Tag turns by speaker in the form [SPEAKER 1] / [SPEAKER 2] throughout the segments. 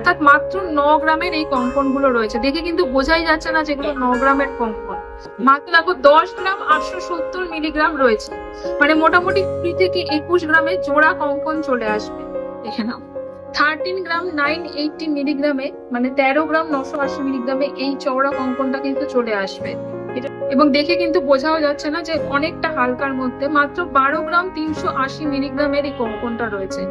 [SPEAKER 1] অর্থাৎ মাত্র 9 গ্রামের এই কঙ্কন গুলো রয়েছে। দেখে কিন্তু বোঝাই যাচ্ছে না যেগুলো 9 গ্রামের কঙ্কন। মাত্র দেখো 10 গ্রাম 870 মিলিগ্রাম রয়েছে, মানে মোটামুটি 20 থেকে 21 গ্রামের জোড়া কঙ্কন চলে আসবে। দেখে নাও 13 গ্রাম 980 মিলিগ্রামে, মানে 13 গ্রাম 980 মিলিগ্রামে এই চওড়া কঙ্কনটা কিন্তু চলে আসবে। এবং দেখে কিন্তু বোঝাও যাচ্ছে না যে অনেকটা হালকার মধ্যে। মাত্র 12 গ্রাম 380 মিলিগ্রামের এই কঙ্কনটা রয়েছে।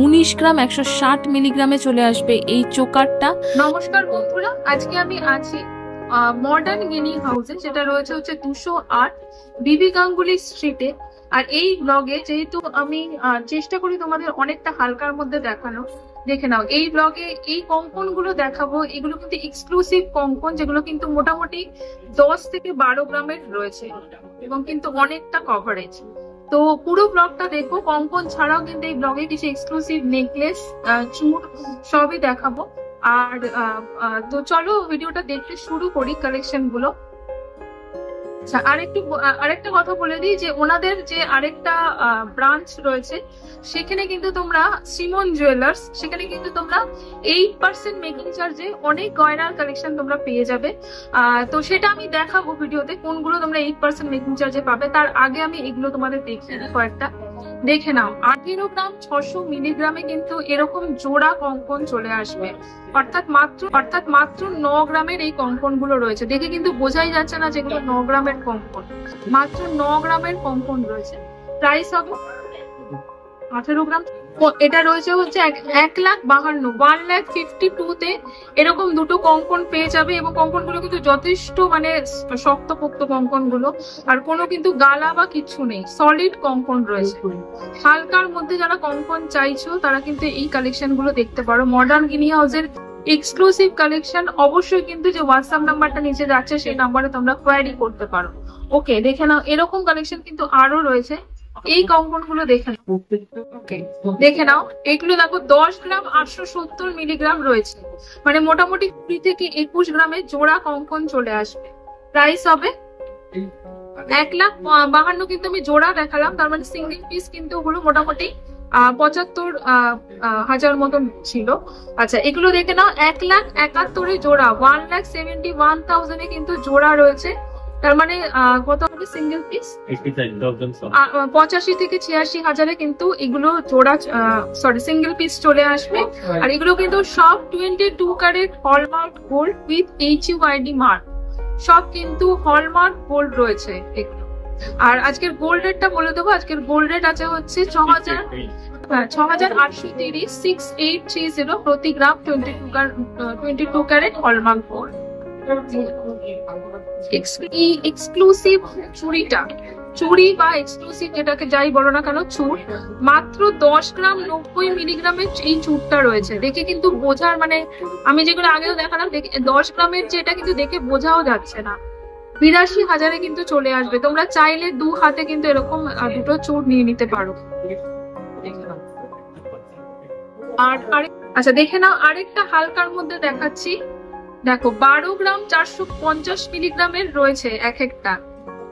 [SPEAKER 2] 19 গ্রাম 160 মিলিগ্রামে চলে আসবে এই চোকারটা।
[SPEAKER 1] নমস্কার বন্ধুরা, আজকে আমি আছি মডার্ন গিনি হাউসে, যেটা রয়েছে হচ্ছে 208 বিবি গাঙ্গুলি স্ট্রিটে। আর এই ব্লগে যেহেতু আমি চেষ্টা করি তোমাদের অনেকটা হালকার মধ্যে দেখানো, দেখে নাও এই ব্লগে এই কঙ্কন গুলো দেখাবো। এগুলো কিন্তু এক্সক্লুসিভ কঙ্কন, যেগুলো কিন্তু মোটামুটি 10 থেকে 12 গ্রামের রয়েছে এবং কিন্তু অনেকটা কভারেজ। তো পুরো ব্লগটা দেখো। কঙ্কন ছাড়াও কিন্তু এই ব্লগে কিছু এক্সক্লুসিভ নেকলেস, চূড় সবই দেখাবো। আর তো চলো ভিডিওটা দেখতে শুরু করি কালেকশন গুলো। আরেকটা কথা বলে দিই যে ওনাদের যে আরেকটা ব্রাঞ্চ রয়েছে সেখানে কিন্তু তোমরা সিমন জুয়েলার্স, সেখানে কিন্তু তোমরা 8% মেকিং চার্জে অনেক গয়নার কালেকশন তোমরা পেয়ে যাবে। তো সেটা আমি দেখাবো ভিডিওতে কোনগুলো তোমরা 8% মেকিং চার্জে পাবে। তার আগে আমি এগুলো তোমাদের দেখিয়ে দিই কয়েকটা। দেখে নাও 18 গ্রাম 600 মিলিগ্রামে কিন্তু এরকম জোড়া কঙ্কন চলে আসবে। অর্থাৎ মাত্র 9 গ্রামের এই কঙ্কন গুলো রয়েছে। দেখে কিন্তু বোঝাই যাচ্ছে না যেগুলো 9 গ্রামের কঙ্কন। মাত্র 9 গ্রামের কঙ্কন রয়েছে। প্রাইস হবে 18 গ্রাম। এটা রয়েছে হচ্ছে 1,52,000 1,52,000 তে এরকম দুটো কঙ্কন পেয়ে যাবে। এবং কঙ্কন গুলো কিন্তু যথেষ্ট মানে শক্তপোক্ত কঙ্কন গুলো, আর কোনো কিন্তু গালা বা কিছু নেই, সলিড কঙ্কন রয়েছে। হালকার মধ্যে যারা কঙ্কন চাইছো তারা কিন্তু এই কালেকশন গুলো দেখতে পারো। মডার্ন গিনি হাউসের এক্সক্লুসিভ কালেকশন। অবশ্যই কিন্তু যে হোয়াটসঅ্যাপ নাম্বারটা নিচে যাচ্ছে সেই নাম্বারে তোমরা কোয়ারি করতে পারো। ওকে, দেখে নাও এরকম কালেকশন কিন্তু আরো রয়েছে। এই কঙ্কন গুলো দেখে নাও। ওকে, দেখে নাও এগুলো দেখো 10 গ্রাম 870 মিলিগ্রাম রয়েছে, মানে মোটামুটি 20 থেকে 21 গ্রামের জোড়া কঙ্কন চলে আসবে। প্রাইস হবে 1,52,000। কিন্তু আমি জোড়া দেখালাম, তার মানে সিঙ্গেল পিস কিন্তু ওগুলো মোটামুটি 75,000 মতন ছিল। আচ্ছা, এগুলো দেখে নাও 1,71,000 জোড়া, 1,71,000 কিন্তু জোড়া রয়েছে। তার মানে কত হবে সিঙ্গেল পিস? 85 থেকে 86,000 কিন্তু এগুলো জোড়া সিঙ্গেল পিস চলে আসবে। আর এগুলো কিন্তু সব 22 carat hallmark gold with HUID mark, সব কিন্তু হলমার্ক গোল্ড রয়েছে এগুলো। আর আজকের গোল্ড রেটটা বলে দেবো। আজকের গোল্ড রেট আছে হচ্ছে 6,830 6830 প্রতি গ্রাম 22 ক্যারেট হলমার্ক গোল্ড। এক্সক্লুসিভ চুড়ি বা এক্সক্লুসিভ যেটাকে যাই বলো না কেন, চুড় মাত্র 10 গ্রাম 90 মিলিগ্রামের এই চুড়টা রয়েছে। দেখে কিন্তু বোঝার মানে আমি যেগুলো আগেও দেখালাম 10 গ্রামের যেটা কিন্তু দেখে বোঝাও যাচ্ছে না। 82,000 কিন্তু চলে আসবে। তোমরা চাইলে 2 হাতে কিন্তু এরকম দুটো চুড় নিয়ে নিতে পারো। আর আচ্ছা, দেখে নাও আরেকটা হালকার মধ্যে দেখাচ্ছি। দেখো 12 গ্রাম 450 মিলিগ্রামের রয়েছে এক একটা।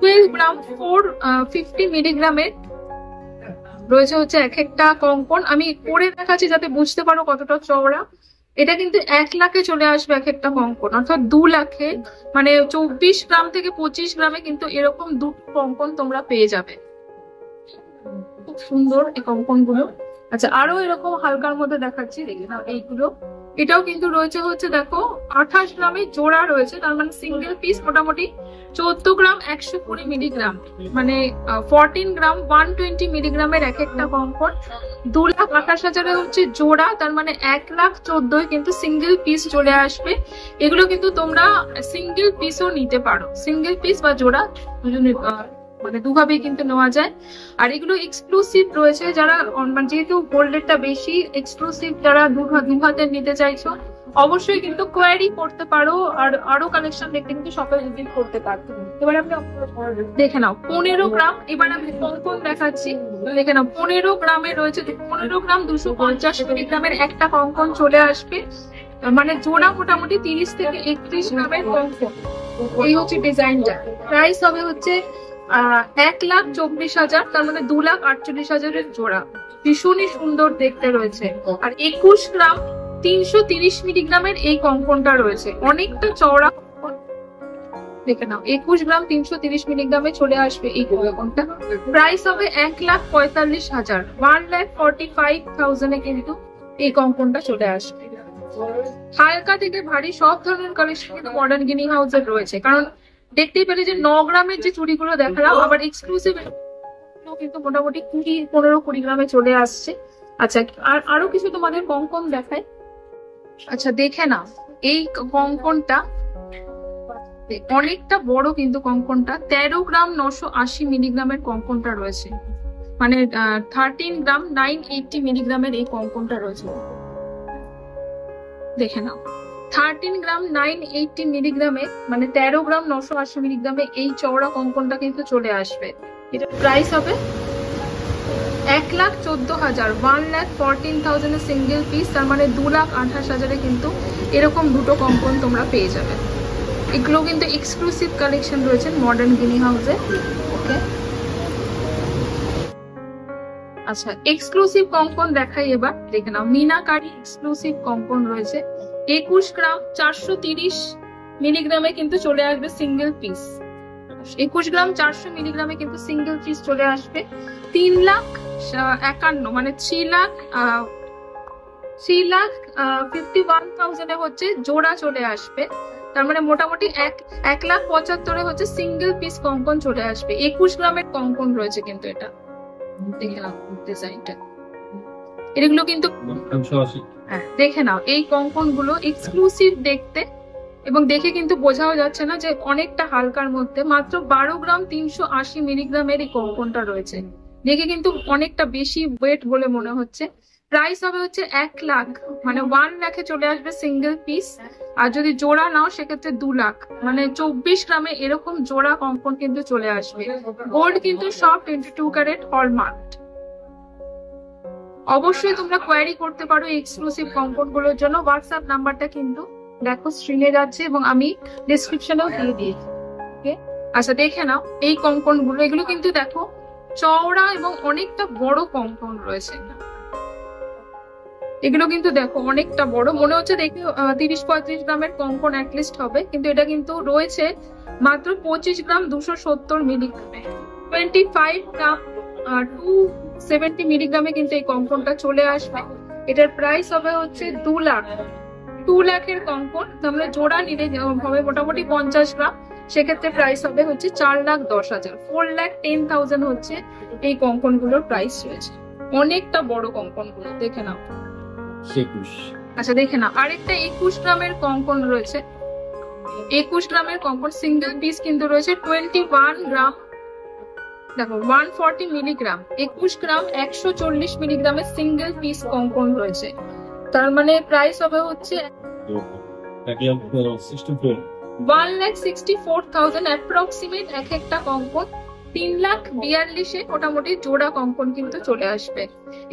[SPEAKER 1] 12 গ্রাম 450 মিলিগ্রামের রয়েছে হচ্ছে এক একটা কঙ্কন। আমি পরে দেখাচ্ছি যাতে বুঝতে পারো কতটা চওড়া। এটা কিন্তু 1 লাখে চলে আসবে এক একটা কঙ্কন, অর্থাৎ 2 লাখে, মানে 24 গ্রাম থেকে 25 গ্রামে কিন্তু এরকম দুটো কঙ্কন তোমরা পেয়ে যাবে। খুব সুন্দর এই কঙ্কন গুলো। আচ্ছা, আরো এরকম হালকার মধ্যে দেখাচ্ছি, দেখে নাও এইগুলো। এটাও কিন্তু রয়েছে হচ্ছে দেখো 28 গ্রামের জোড়া রয়েছে। তার মানে সিঙ্গেল পিস মোটামুটি 14 গ্রাম 120 মিলিগ্রাম, মানে 14 গ্রাম 120 মিলিগ্রামের এক একটা কঙ্কন। 2,28,000 হচ্ছে জোড়া, তার মানে 1,14,000 কিন্তু সিঙ্গেল পিস চলে আসবে। এগুলো কিন্তু তোমরা সিঙ্গেল পিসও নিতে পারো, সিঙ্গেল পিস বা জোড়া মানে দুভাবেই কিন্তু নেওয়া যায়। আর এগুলো এক্সক্লুসিভ রয়েছে, যারা যেহেতু গোল্ড রেটটা বেশি, এক্সক্লুসিভ যারা দু হাতে নিতে চাইছো অবশ্যই কিন্তু কোয়ারি করতে পারো। আর আরো কালেকশন দেখতে কিন্তু শপে ভিজিট করতে পারো। এবার আপনি দেখে নাও 15 গ্রাম, এবার আমি কঙ্কন দেখাচ্ছি। দেখে নাও 15 গ্রামে রয়েছে 15 গ্রাম 250 মিলিগ্রামের একটা কঙ্কন চলে আসবে, মানে জোড়া মোটামুটি 30 থেকে 31 গ্রামের কঙ্কন। এই হচ্ছে ডিজাইনটা। প্রাইস হবে হচ্ছে 1,24,000, তার মানে 2,48,000 জোড়া। ভীষণই সুন্দর দেখতে রয়েছে। আর 21 গ্রাম 330 মিলিগ্রামের এই কঙ্কনটা রয়েছে, অনেকটা চওড়া। দেখে নাও 21 গ্রাম 330 মিলিগ্রামে চলে আসবে এই কঙ্কনটা। প্রাইস হবে 1,45,000, 1,45,000 এ কিন্তু এই কঙ্কনটা চলে আসবে। হালকা থেকে ভারী সব ধরনের কালেকশন কিন্তু মডার্ন গিনি হাউসের রয়েছে, কারণ দেখতেই পেলে যে 9 গ্রামের যে চুড়িগুলো দেখালাম, আবার এক্সক্লুসিভ কিন্তু মোটামুটি 15-20 গ্রামে চলে আসছে। আচ্ছা, আর আরো কিছু তোমাদের কঙ্কন দেখায়। আচ্ছা দেখে না, এই কঙ্কনটা অনেকটা বড় কিন্তু কঙ্কনটা, 13 গ্রাম 980 মিলিগ্রামের কঙ্কনটা রয়েছে, মানে 13 গ্রাম 980 মিলিগ্রামের এই কঙ্কনটা রয়েছে। দেখে নাও 13 গ্রাম 980 মিলিগ্রামে, মানে 13 গ্রাম 980 মিলিগ্রামে এই চওড়া কঙ্কনটা কিন্তু চলে আসবে। এটা প্রাইস হবে 1,14,000, 1,14,000 এ সিঙ্গেল পিস, তার মানে 2,28,000 এ কিন্তু এরকম দুটো কঙ্কন তোমরা পেয়ে যাবে। এগুলো কিন্তু এক্সক্লুসিভ কালেকশন রয়েছে মডার্ন গিনি হাউসে। ওকে, আচ্ছা এক্সক্লুসিভ কঙ্কন দেখাই এবার। দেখে নাও মিনাকারি এক্সক্লুসিভ কঙ্কন রয়েছে, 21 গ্রাম 430 মিলিগ্রামে কিন্তু চলে আসবে সিঙ্গেল পিস। 21 গ্রাম 400 মিলিগ্রামে কিন্তু সিঙ্গেল পিস চলে আসবে। 3,51,000, মানে 3,51,000 এ হচ্ছে জোড়া চলে আসবে, তার মানে মোটামুটি 1,75,000 হচ্ছে সিঙ্গেল পিস কঙ্কন চলে আসবে। 21 গ্রামের কঙ্কন রয়েছে কিন্তু এটা। দেখে নাও ডিজাইনটা, এগুলো কিন্তু দেখে নাও এই কঙ্কন গুলো এক্সক্লুসিভ দেখতে, এবং দেখে কিন্তু বোঝাও যাচ্ছে না যে অনেকটা হালকার মধ্যে। মাত্র 12 গ্রাম 380 মিলিগ্রামের এই কঙ্কনটা রয়েছে, দেখে কিন্তু অনেকটা বেশি ওয়েট বলে মনে হচ্ছে। প্রাইস হবে হচ্ছে 1 লাখ, মানে 1 লাখে চলে আসবে সিঙ্গেল পিস। আর যদি জোড়া নাও সেক্ষেত্রে 2 লাখ, মানে 24 গ্রামে এরকম জোড়া কঙ্কন কিন্তু চলে আসবে। গোল্ড কিন্তু সব 22 ক্যারেট হলমার্ক। অবশ্যই তোমরা কোয়ারি করতে পারো এক্সক্লুসিভ কঙ্কন গুলোর জন্য। হোয়াটসঅ্যাপ নাম্বারটা কিন্তু দেখো স্ক্রিনে যাচ্ছে এবং আমি ডেসক্রিপশনেও দিয়ে দিয়েছি। ওকে, আচ্ছা দেখে নাও এই কঙ্কন গুলো, এগুলো কিন্তু দেখো চওড়া এবং অনেকটা বড় কঙ্কন রয়েছে। এগুলো কিন্তু দেখো অনেকটা বড়, মনে হচ্ছে দেখে 30-35 গ্রামের কঙ্কন অ্যাটলিস্ট হবে, কিন্তু এটা কিন্তু রয়েছে মাত্র 25 গ্রাম 270 মিলিগ্রামে। 25 গ্রাম 270 মিলিগ্রামে কিন্তু এই কঙ্কনটা চলে আসবে। এটার প্রাইস হবে হচ্ছে 2 লাখ। 2 লাখের কঙ্কন তাহলে জোড়া নিলে হবে মোটামুটি 50 গ্রাম, সেক্ষেত্রে প্রাইস হবে হচ্ছে 4,10,000, 4,10,000 হচ্ছে এই কঙ্কন গুলোর প্রাইস রয়েছে। অনেকটা বড় কঙ্কন গুলো দেখে নাও। আচ্ছা দেখে নাও আরেকটা 21 গ্রামের কঙ্কন রয়েছে, 21 গ্রামের কঙ্কন সিঙ্গেল পিস কিন্তু রয়েছে। 21 গ্রাম দেখো 140 মিলিগ্রাম, 21 গ্রাম 140 মিলিগ্রামের সিঙ্গেল পিস কঙ্কন রয়েছে, তার মানে প্রাইস হবে হচ্ছে 1,64,000 অ্যাপ্রক্সিমেট এক একটা কঙ্কন। 3,42,000 মোটামুটি জোড়া কঙ্কন কিন্তু চলে আসবে।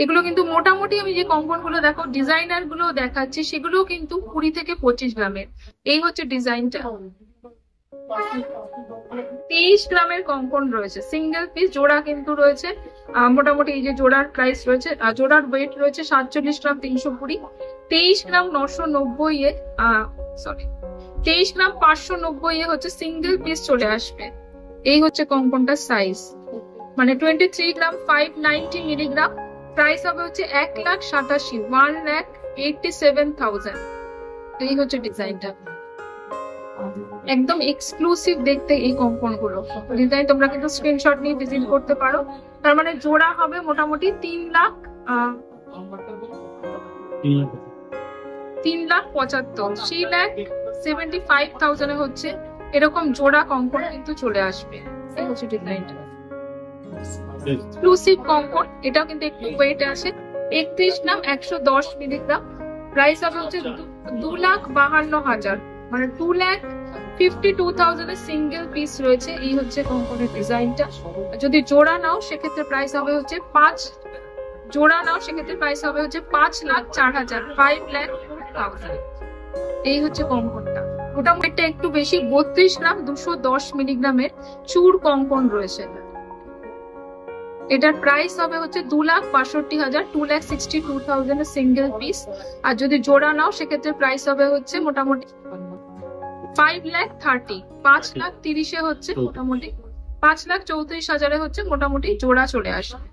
[SPEAKER 1] এগুলো কিন্তু মোটামুটি আমি যে কঙ্কন গুলো দেখো ডিজাইনার গুলো দেখাচ্ছি সেগুলো কিন্তু 20 থেকে 25 গ্রামের। এই হচ্ছে ডিজাইনটা। 23 গ্রামের কঙ্কন রয়েছে সিঙ্গেল পিস, জোড়া কিন্তু রয়েছে মোটামুটি এই যে জোড়ার প্রাইস রয়েছে, জোড়ার ওয়েট রয়েছে 47 গ্রাম 320। 23 গ্রাম 990 এ সরি 23 গ্রাম 590 এ হচ্ছে সিঙ্গেল পিস চলে আসবে। এই হচ্ছে কঙ্কনটার সাইজ, মানে 23 গ্রাম 590 মিলিগ্রাম। প্রাইস হবে হচ্ছে 1,87,000, 1,87,000। এই হচ্ছে ডিজাইনটা, একদম এক্সক্লুসিভ দেখতে এই কঙ্কন গুলো। ডিজাইন তোমরা কিন্তু স্ক্রিনশট নিয়ে ভিজিট করতে পারো। তার মানে জোড়া হবে মোটামুটি 3,75,000, 3,75,000 এ হচ্ছে এরকম জোড়া কঙ্কন কিন্তু চলে আসবে। এই হচ্ছে ডিজাইনটা, এক্সক্লুসিভ কঙ্কন। এটাও কিন্তু একটু ওয়েট আছে, 31 গ্রাম 110 মিলিগ্রাম। প্রাইস হবে হচ্ছে 2,52,000, মানে 2,52,000 এর সিঙ্গেল পিস রয়েছে। এই হচ্ছে কঙ্কনের ডিজাইনটা। যদি জোড়া নাও সেক্ষেত্রে প্রাইস হবে হচ্ছে 5,04,000, 5,04,000। এই হচ্ছে কঙ্কনটা। মোটামুটি একটু বেশি 32 গ্রাম 210 মিলিগ্রামের চূড় কঙ্কন রয়েছে। এটার প্রাইস হবে হচ্ছে 2,62,000, 2,62,000 সিঙ্গেল পিস। আর যদি জোড়া নাও সেক্ষেত্রে প্রাইস হবে হচ্ছে মোটামুটি 5,30,000, 5,30,000 হচ্ছে মোটামুটি 5,34,000 হচ্ছে মোটামুটি জোড়া চলে আসবে।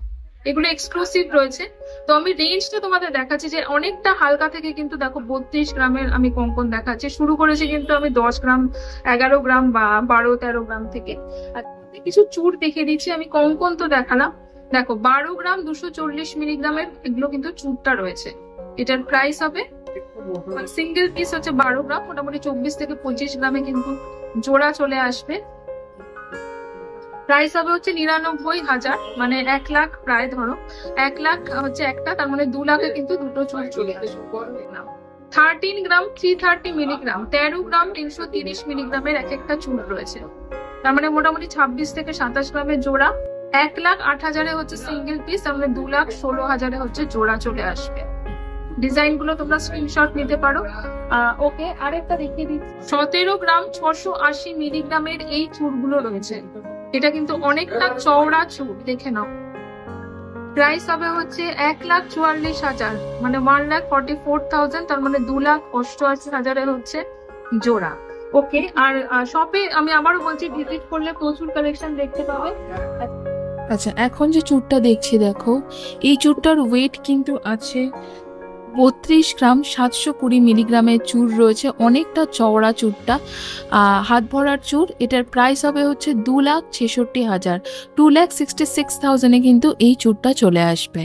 [SPEAKER 1] এগুলো এক্সক্লুসিভ রয়েছে। তো আমি রেঞ্জটা তোমাদের দেখাচ্ছি যে অনেকটা হালকা থেকে কিন্তু দেখো 32 গ্রামের আমি কঙ্কন দেখাচ্ছি। শুরু করেছি কিন্তু আমি 10 গ্রাম, 11 গ্রাম বা 12-13 গ্রাম থেকে। আর কিছু চূড় দেখিয়ে দিচ্ছি। আমি কঙ্কন তো দেখালাম, দেখো 12 গ্রাম 240 মিলিগ্রামের এগুলো কিন্তু চূড়টা রয়েছে। এটার প্রাইস হবে সিঙ্গেল পিস হচ্ছে 12 গ্রাম, মোটামুটি 24 থেকে 25 গ্রামে কিন্তু জোড়া চলে আসবে। প্রাইস হবে হচ্ছে 99,000, মানে 1 লাখ প্রায়, ধরো 1 লাখ হচ্ছে একটা, তার মানে 2 লাখে কিন্তু দুটো চুল চলে আসবে। 13 গ্রাম 330 মিলিগ্রাম, 13 গ্রাম 330 মিলিগ্রামের এক একটা চুল রয়েছে, তার মানে মোটামুটি 26 থেকে 27 গ্রামের জোড়া। 1,08,000 হচ্ছে সিঙ্গেল পিস, তার মানে 2,16,000 হচ্ছে জোড়া চলে আসবে। ডিজাইন গুলো তোমরা স্ক্রিনশট নিতে পারো। ওকে, আরেকটা দেখিয়ে দিচ্ছি। 17 গ্রাম 680 মিলিগ্রামের এই চুড়গুলো রয়েছে। এটা কিন্তু অনেকটা চওড়া চুড়, দেখে নাও। প্রাইস হবে হচ্ছে 1,44,000, মানে 1,44,000, তার মানে 2,88,000 হচ্ছে জোড়া। ওকে, আর শপে আমি আবারও বলছি ভিজিট করলে প্রচুর কালেকশন দেখতে পাবে।
[SPEAKER 2] আচ্ছা, এখন যে চুড়টা দেখছি দেখো, এই চুড়টার ওয়েট কিন্তু আছে 32 গ্রাম, 720 মিলিগ্রামের চুড় রয়েছে, অনেকটা চওড়া চুড়টা, হাত ভরার চুড়। এটার প্রাইস হবে হচ্ছে 2,66,000, 2,66,000 কিন্তু এই চুড়টা চলে আসবে।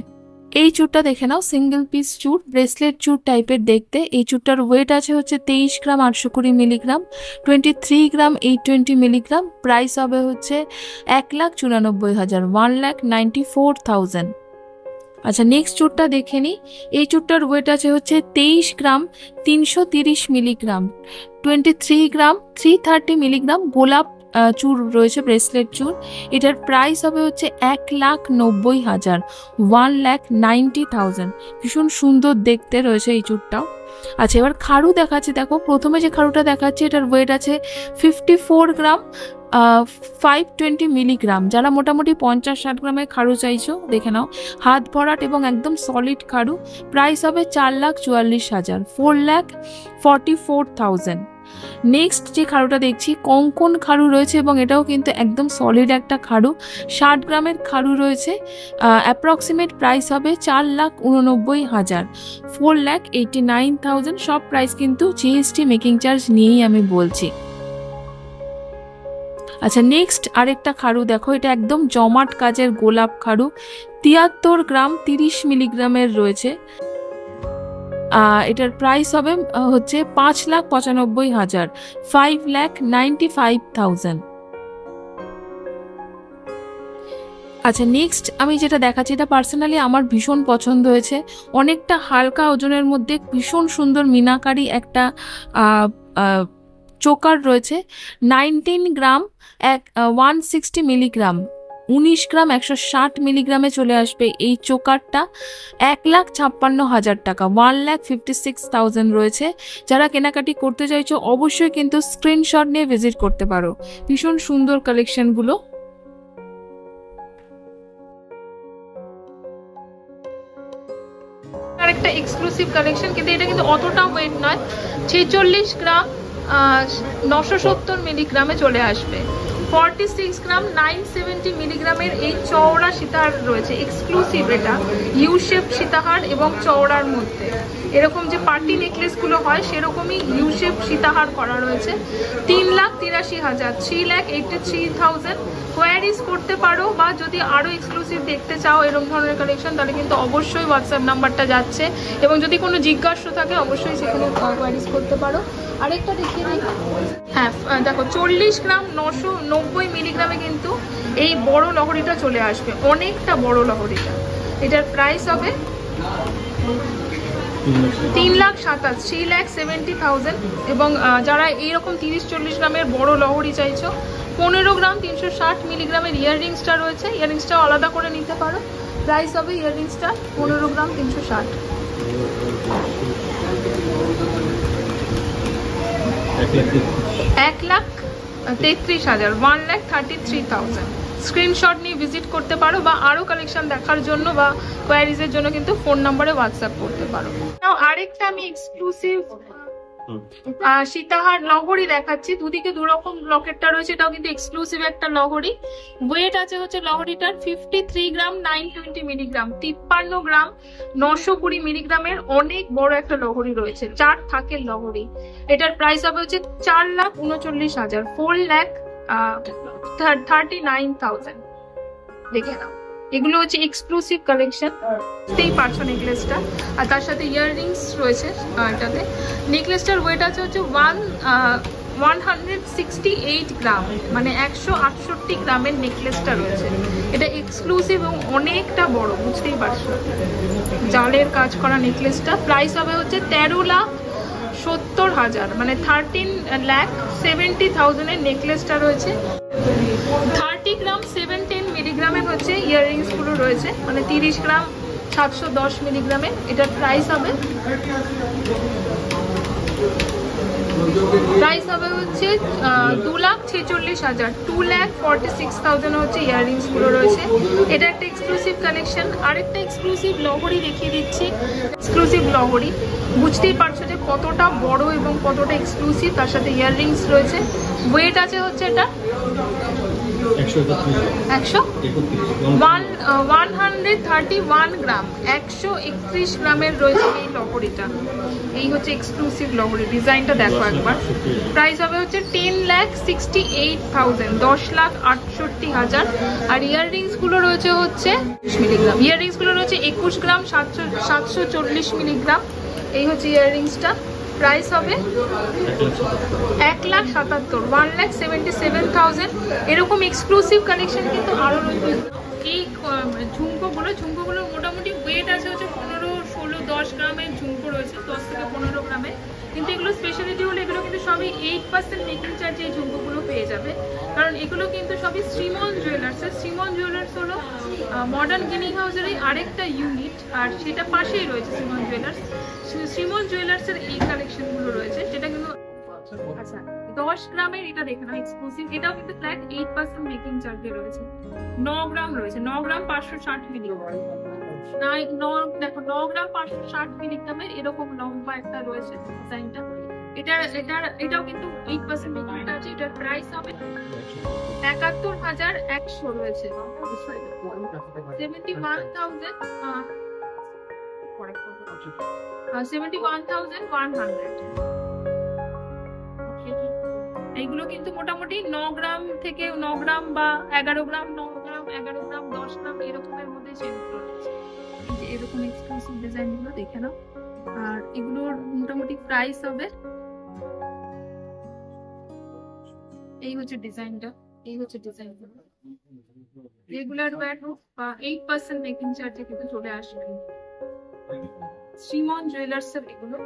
[SPEAKER 2] এই চুড়টা দেখে নাও, সিঙ্গেল পিস চুড়, ব্রেসলেট চুড় টাইপের দেখতে। এই চুড়টার ওয়েট আছে হচ্ছে 23 গ্রাম 820 মিলিগ্রাম, 23 গ্রাম 820 মিলিগ্রাম। প্রাইস হবে হচ্ছে 1,94,000, 1,94,000। আচ্ছা, নেক্সট চুড়টা দেখে নি। এই চুড়টার ওয়েট আছে হচ্ছে 23 গ্রাম 330 মিলিগ্রাম, 23 গ্রাম 330 মিলিগ্রাম। গোলাপ চুড় রয়েছে, ব্রেসলেট চুড়। এটার প্রাইস হবে হচ্ছে 1,90,000, 1,90,000। ভীষণ সুন্দর দেখতে রয়েছে এই চুড়টাও। আচ্ছা, এবার খাড়ু দেখাচ্ছি। দেখো, প্রথমে যে খাড়ুটা দেখাচ্ছি এটার ওয়েট আছে 54 গ্রাম 520 মিলিগ্রাম। যারা মোটামুটি 50-60 গ্রামের খাড়ু চাইছো দেখে নাও, হাত ভরাট এবং একদম সলিড খাড়ু। প্রাইস হবে 4,44,000, 4,44,000। নেক্সট যে খাড়ুটা দেখছি, কঙ্কন খাড়ু রয়েছে এবং এটাও কিন্তু একদম সলিড একটা খাড়ু, 60 গ্রামের খাড়ু রয়েছে। অ্যাপ্রক্সিমেট প্রাইস হবে 4,89,000, 4,89,000। সব প্রাইস কিন্তু জিএসটি মেকিং চার্জ নিয়েই আমি বলছি। আচ্ছা, নেক্সট আরেকটা খাড়ু দেখো, এটা একদম জমাট কাজের গোলাপ খাড়ু, 73 গ্রাম 30 মিলিগ্রামের রয়েছে। এটার প্রাইস হবে হচ্ছে 5,95,000, 5,95,000। আচ্ছা, নেক্সট আমি যেটা দেখাচ্ছি এটা পার্সোনালি আমার ভীষণ পছন্দ হয়েছে। অনেকটা হালকা ওজনের মধ্যে ভীষণ সুন্দর মিনাকারি একটা চোকার রয়েছে, 19 গ্রাম 160 মিলিগ্রাম, 19 গ্রাম 160 মিলিগ্রামে চলে আসবে এই চোকারটা। 1,56,000 টাকা, 1,56,000 রয়েছে। যারা কেনাকাটি করতে চাইছো অবশ্যই কিন্তু স্ক্রিনশট নিয়ে ভিজিট করতে পারো। ভীষণ সুন্দর কালেকশনগুলো।
[SPEAKER 1] আরেকটা এক্সক্লুসিভ কালেকশন, কিন্তু এটা কিন্তু অতটা ওয়েট নয়, 46 গ্রাম 970 মিলিগ্রামে চলে আসবে। 46 গ্রাম 970 মিলিগ্রামের এই চওড়া সীতাহার রয়েছে, এক্সক্লুসিভ। এটা ইউ শেপ সীতাহার এবং চওড়ার মধ্যে এরকম যে পার্টি নেকলেস গুলো হয় সেরকমই ইউ শেপ সীতাহার করা রয়েছে। 3,83,000, 3,83,000। কোয়ারিজ করতে পারো, বা যদি আরো এক্সক্লুসিভ দেখতে চাও এরকম ধরনের কালেকশন, তাহলে কিন্তু অবশ্যই হোয়াটসঅ্যাপ নাম্বারটা যাচ্ছে, এবং যদি কোনো জিজ্ঞাসা থাকে অবশ্যই সেখানে কোয়ারিজ করতে পারো। আরেকটা দেখিয়ে দিই। হ্যাঁ, দেখো 40 গ্রাম 990 মিলিগ্রামে কিন্তু এই বড় লহরিটা চলে আসবে, অনেকটা বড় লহরিটা। এটার প্রাইস হবে 3,70,000, এবং যারা এইরকম 30-40 গ্রামের বড় লহরি চাইছো, 15 গ্রাম 360 মিলিগ্রামের ইয়াররিংসটা রয়েছে, ইয়াররিংসটাও আলাদা করে নিতে পারো। প্রাইস হবে ইয়াররিংসটা 15 গ্রাম 360, 1,33,000, 1,33,000। স্ক্রিনশট নিয়ে ভিজিট করতে পারো, বা আরো কালেকশন দেখার জন্য বা কোয়ারিজের জন্য কিন্তু ফোন নম্বরে হোয়াটসঅ্যাপ করতে পারো। আরেকটা আমি এক্সক্লুসিভ সীতাহার লহরি দেখাচ্ছি। দুদিকে দুরকম লকেটটা রয়েছে, এটাও কিন্তু এক্সক্লুসিভ একটা লহরি। ওয়েট আছে হচ্ছে লহরিটার 53 গ্রাম 920 মিলিগ্রাম, 53 গ্রাম 920 মিলিগ্রামের অনেক বড় একটা লহরি রয়েছে, 4 থাকের লহরি। এটার প্রাইস হবে হচ্ছে 4,39,000, 4,39,000। দেখে নাও, এগুলো হচ্ছে এক্সক্লুসিভ কালেকশন, বুঝতেই পারছো নেকলেসটা। আর তার সাথে ইয়াররিংস রয়েছে এটাতে। নেকলেসটার ওয়েট আছে হচ্ছে 168 গ্রাম, মানে 168 গ্রামের নেকলেসটা রয়েছে। এটা এক্সক্লুসিভ এবং অনেকটা বড়, বুঝতেই পারছো। জালের কাজ করা নেকলেসটা প্রাইস হবে হচ্ছে 13,70,000, মানে 13,70,000 এর নেকলেসটা রয়েছে। 30 গ্রাম 710 মিলিগ্রামের হচ্ছে ইয়াররিংস গুলো রয়েছে, মানে 30 গ্রাম 710 মিলিগ্রামের। এটার প্রাইস হবে হচ্ছে 2,46,000, 2,46,000 হচ্ছে ইয়াররিংস গুলো রয়েছে। এটা একটা এক্সক্লুসিভ কালেকশন। আরেকটা এক্সক্লুসিভ লহরি দেখিয়ে দিচ্ছি, এক্সক্লুসিভ লহরি। বুঝতেই পারছো যে কতটা বড় এবং কতটা এক্সক্লুসিভ, তার সাথে ইয়াররিংস রয়েছে। ওয়েট আছে হচ্ছে এটা 131 গ্রাম, 131 গ্রামের রয়েছে এই লহরিটা। এই হচ্ছে এক্সক্লুসিভ লহরি, ডিজাইনটা দেখো একবার। প্রাইস হবে হচ্ছে 10,68,000, 10,68,000। আর ইয়াররিংস গুলো রয়েছে হচ্ছে মিলিগ্রাম, ইয়াররিংস গুলো রয়েছে 21 গ্রাম 740 মিলিগ্রাম। এই হচ্ছে ইয়াররিংসটা। প্রাইস হবে 1,77,000, 1,77,000। এরকম এক্সক্লুসিভ কালেকশন কিন্তু আরো রয়েছে। এই ঝুমকোগুলো মোটামুটি ওয়েট আছে হচ্ছে 15-16-10 গ্রামের ঝুমকো রয়েছে, 10 থেকে 15 গ্রামের। কিন্তু এগুলো স্পেশালিটি হলো এগুলো কিন্তু সবই 8% মেকিং চার্জে এই ঝুমকোগুলো পেয়ে যাবে, কারণ এগুলো কিন্তু সবই শ্রীমন জুয়েলার্সের। শ্রীমন জুয়েলার্স হলো মডার্ন গিনিং হাউসেরই আরেকটা ইউনিট, আর সেটা পাশেই রয়েছে শ্রীমন জুয়েলার্স। শ্রীমন জুয়েলার্সের এই কালেকশনগুলো রয়েছে, যেটা কিন্তু আচ্ছা 10 গ্রামের। এটা দেখে নাও এক্সক্লুসিভ, এটাও কিন্তু ফ্ল্যাট 8% মেকিং চার্জে রয়েছে। 9 গ্রাম রয়েছে, 9 গ্রাম 560 মিলিগ্রাম। দেখো 9 গ্রাম 560 মিলিগ্রামের এরকম লম্বা একটা রয়েছে ডিজাইনটা। এটাও কিন্তু 8% মেকিং চার্জে। এটার প্রাইস হবে 71,100 রয়েছে, 71,100। এইগুলো কিন্তু মোটামুটি 9 গ্রাম থেকে 9 গ্রাম বা 11 গ্রাম, 9 গ্রাম 11 গ্রাম 10 গ্রাম এরকমের মধ্যে সেগুলো রয়েছে। এই যে এরকম এক্সক্লুসিভ ডিজাইন গুলো দেখে নাও। আর এগুলোর মোটামুটি প্রাইস হবে, এই হচ্ছে ডিজাইনটা, এই হচ্ছে ডিজাইনটা। রেগুলার ওয়্যার 8% মেকিং চার্জে কিন্তু চলে আসবে। শ্রীমন জুয়েলার্স এর এগুলো।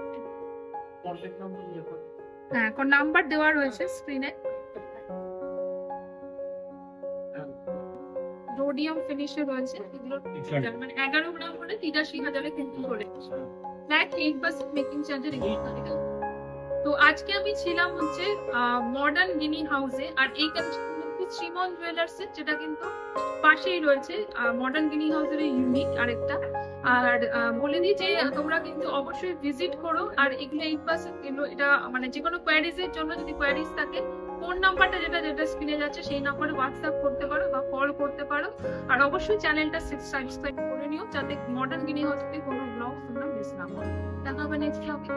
[SPEAKER 1] হ্যাঁ, কোন নাম্বার দেওয়া রয়েছে স্ক্রিনে। রোডিয়াম ফিনিশে রয়েছে এগুলো, মানে 11 গ্রাম করে 83,000 কিন্তু করে ফ্ল্যাট 8% মেকিং চার্জের এগুলো। তো আজকে আমি ছিলাম হচ্ছে মডার্ন গিনিং হাউসে, আর এই কালেকশন শ্রীমন জুয়েলার্স এর, যেটা কিন্তু পাশেই রয়েছে মডার্ন গিনিং হাউসের ইউনিক আরেকটা। আর বলে দিই যে তোমরা কিন্তু অবশ্যই ভিজিট করো। আর এগুলো 8% এগুলো, এটা মানে যে কোনো কোয়ারিজ এর জন্য যদি কোয়ারিজ থাকে, ফোন নাম্বারটা যেটা স্ক্রিনে যাচ্ছে সেই নাম্বারে হোয়াটসঅ্যাপ করতে পারো বা কল করতে পারো। আর অবশ্যই চ্যানেলটা সাবস্ক্রাইব করে নিও, যাতে মডার্ন গিনিং হাউস থেকে কোনো ব্লগ তোমরা মিস না করো। দেখা হবে নেক্সট ব্লগে।